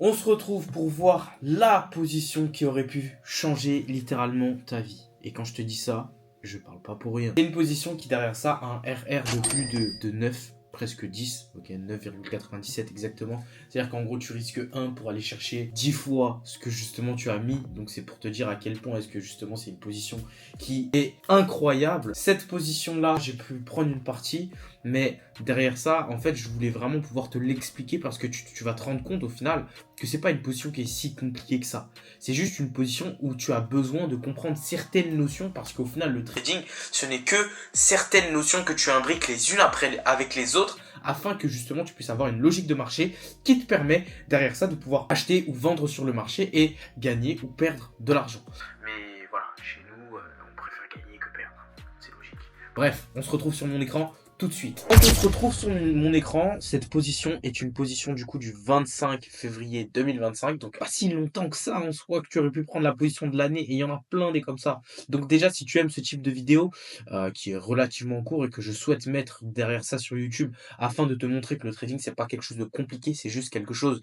On se retrouve pour voir la position qui aurait pu changer littéralement ta vie. Et quand je te dis ça, je parle pas pour rien. C'est une position qui derrière ça a un RR de plus de 9, presque 10, ok, 9,97 exactement. C'est-à-dire qu'en gros tu risques 1 pour aller chercher 10 fois ce que justement tu as mis. Donc c'est pour te dire à quel point est-ce que justement c'est une position qui est incroyable. Cette position-là, j'ai pu prendre une partie, mais derrière ça, en fait, je voulais vraiment pouvoir te l'expliquer parce que tu vas te rendre compte au final que c'est pas une position qui est si compliquée que ça. C'est juste une position où tu as besoin de comprendre certaines notions parce qu'au final, le trading, ce n'est que certaines notions que tu imbriques les unes après avec les autres afin que justement tu puisses avoir une logique de marché qui te permet derrière ça de pouvoir acheter ou vendre sur le marché et gagner ou perdre de l'argent. Mais voilà, chez nous, on préfère gagner que perdre. C'est logique. Bref, on se retrouve sur mon écran tout de suite. Quand on se retrouve sur mon écran, cette position est une position du coup du 25 février 2025. Donc pas si longtemps que ça en soi que tu aurais pu prendre la position de l'année et il y en a plein des comme ça. Donc déjà si tu aimes ce type de vidéo qui est relativement court et que je souhaite mettre derrière ça sur YouTube afin de te montrer que le trading c'est pas quelque chose de compliqué, c'est juste quelque chose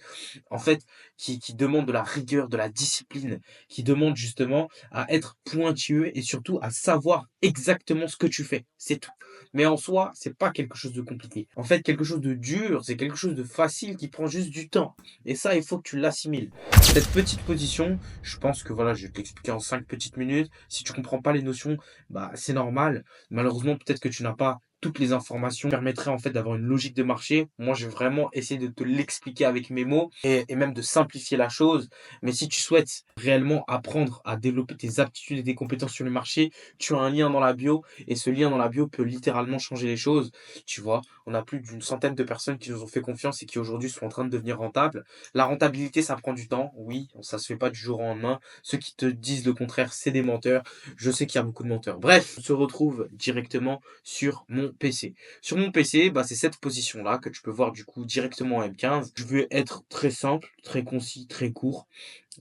en fait qui demande de la rigueur, de la discipline, qui demande justement à être pointilleux et surtout à savoir exactement ce que tu fais. C'est tout. Mais en soi, c'est pas quelque chose de compliqué. En fait, quelque chose de dur, c'est quelque chose de facile qui prend juste du temps. Et ça, il faut que tu l'assimiles. Cette petite position, je pense que voilà, je vais t'expliquer en 5 petites minutes. Si tu comprends pas les notions, bah c'est normal. Malheureusement, peut-être que tu n'as pas toutes les informations qui permettraient en fait d'avoir une logique de marché. Moi, j'ai vraiment essayé de te l'expliquer avec mes mots et même de simplifier la chose. Mais si tu souhaites réellement apprendre à développer tes aptitudes et tes compétences sur le marché, tu as un lien dans la bio et ce lien dans la bio peut littéralement changer les choses. Tu vois, on a plus d'une centaine de personnes qui nous ont fait confiance et qui aujourd'hui sont en train de devenir rentables. La rentabilité, ça prend du temps. Oui, ça se fait pas du jour au lendemain. Ceux qui te disent le contraire, c'est des menteurs. Je sais qu'il y a beaucoup de menteurs. Bref, on se retrouve directement sur mon PC. Sur mon PC, bah, c'est cette position-là que tu peux voir du coup directement en M15. Je veux être très simple, très concis, très court.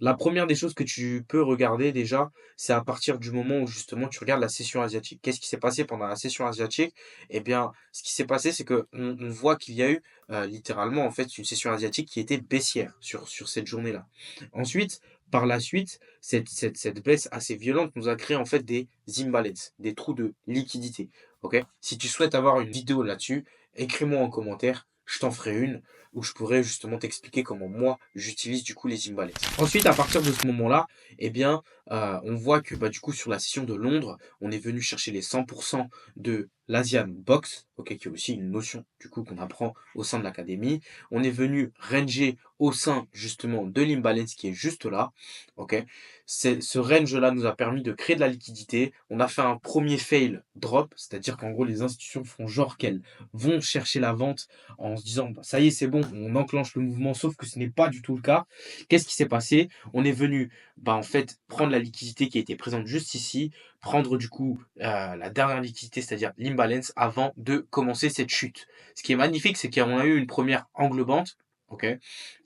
La première des choses que tu peux regarder déjà, c'est à partir du moment où justement tu regardes la session asiatique. Qu'est-ce qui s'est passé pendant la session asiatique? Eh bien, ce qui s'est passé, c'est que on voit qu'il y a eu littéralement en fait une session asiatique qui était baissière sur cette journée-là. Ensuite, par la suite, cette baisse assez violente nous a créé en fait des imbalances, des trous de liquidité. Ok? Si tu souhaites avoir une vidéo là-dessus, écris-moi en commentaire, je t'en ferai une où je pourrais justement t'expliquer comment moi j'utilise du coup les imbalances. Ensuite, à partir de ce moment-là, eh bien, on voit que bah, du coup sur la session de Londres, on est venu chercher les 100% de l'Asian Box, ok, qui est aussi une notion du coup qu'on apprend au sein de l'académie. On est venu ranger au sein justement de l'imbalance qui est juste là, ok. Ce range-là nous a permis de créer de la liquidité. On a fait un premier fail drop, c'est-à-dire qu'en gros les institutions font genre qu'elles vont chercher la vente en se disant bah, ça y est c'est bon, on enclenche le mouvement, sauf que ce n'est pas du tout le cas. Qu'est-ce qui s'est passé? On est venu bah, en fait prendre la liquidité qui était présente juste ici, prendre du coup la dernière liquidité, c'est-à-dire l'imbalance, avant de commencer cette chute. Ce qui est magnifique, c'est qu'on a eu une première englobante, ok,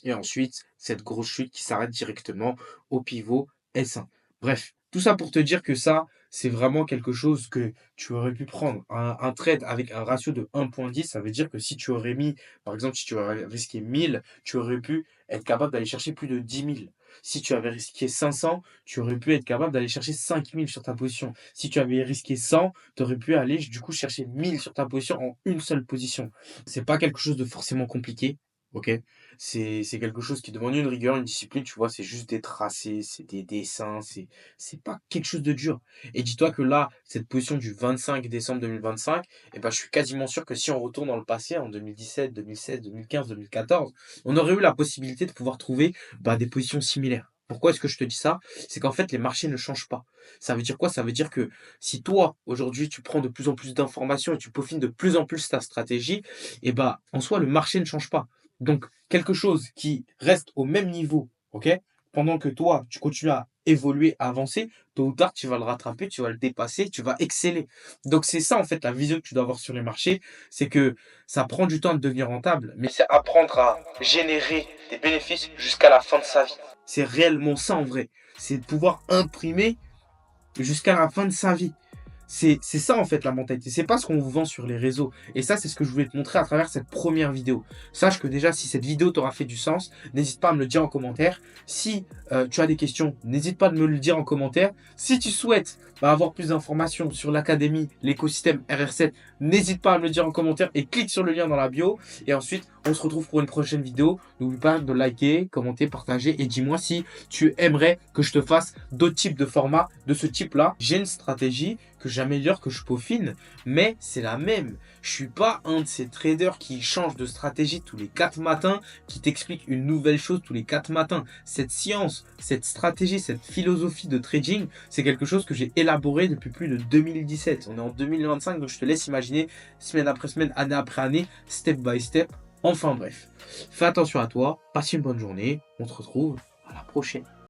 et ensuite cette grosse chute qui s'arrête directement au pivot S1. Bref, tout ça pour te dire que ça, c'est vraiment quelque chose que tu aurais pu prendre. Un trade avec un ratio de 1,10, ça veut dire que si tu aurais mis, par exemple, si tu aurais risqué 1000, tu aurais pu être capable d'aller chercher plus de 10 000. Si tu avais risqué 500, tu aurais pu être capable d'aller chercher 5000 sur ta position. Si tu avais risqué 100, tu aurais pu aller du coup chercher 1000 sur ta position en une seule position. C'est pas quelque chose de forcément compliqué. Ok, c'est quelque chose qui demande une rigueur, une discipline, tu vois, c'est juste des tracés, c'est des dessins, c'est pas quelque chose de dur. Et dis-toi que là, cette position du 25 décembre 2025, eh ben, je suis quasiment sûr que si on retourne dans le passé, en 2017, 2016, 2015, 2014, on aurait eu la possibilité de pouvoir trouver bah, des positions similaires. Pourquoi est-ce que je te dis ça? C'est qu'en fait, les marchés ne changent pas. Ça veut dire quoi? Ça veut dire que si toi, aujourd'hui, tu prends de plus en plus d'informations et tu peaufines de plus en plus ta stratégie, eh ben, en soi, le marché ne change pas. Donc, quelque chose qui reste au même niveau, ok, pendant que toi, tu continues à évoluer, à avancer, tôt ou tard, tu vas le rattraper, tu vas le dépasser, tu vas exceller. Donc, c'est ça, en fait, la vision que tu dois avoir sur les marchés, c'est que ça prend du temps de devenir rentable, mais c'est apprendre à générer des bénéfices jusqu'à la fin de sa vie. C'est réellement ça, en vrai. C'est de pouvoir imprimer jusqu'à la fin de sa vie. C'est ça en fait la mentalité, c'est pas ce qu'on vous vend sur les réseaux. Et ça, c'est ce que je voulais te montrer à travers cette première vidéo. Sache que déjà, si cette vidéo t'aura fait du sens, n'hésite pas à me le dire en commentaire. Si tu as des questions, n'hésite pas à me le dire en commentaire. Si tu souhaites avoir plus d'informations sur l'académie, l'écosystème RR7, n'hésite pas à me le dire en commentaire et clique sur le lien dans la bio. Et ensuite, on se retrouve pour une prochaine vidéo. N'oublie pas de liker, commenter, partager et dis-moi si tu aimerais que je te fasse d'autres types de formats de ce type-là. J'ai une stratégie que j'améliore, que je peaufine, mais c'est la même. Je suis pas un de ces traders qui changent de stratégie tous les 4 matins, qui t'explique une nouvelle chose tous les 4 matins. Cette science, cette stratégie, cette philosophie de trading, c'est quelque chose que j'ai élaboré depuis plus de 2017. On est en 2025, donc je te laisse imaginer semaine après semaine, année après année, step by step. Enfin bref, fais attention à toi, passe une bonne journée, on se retrouve à la prochaine.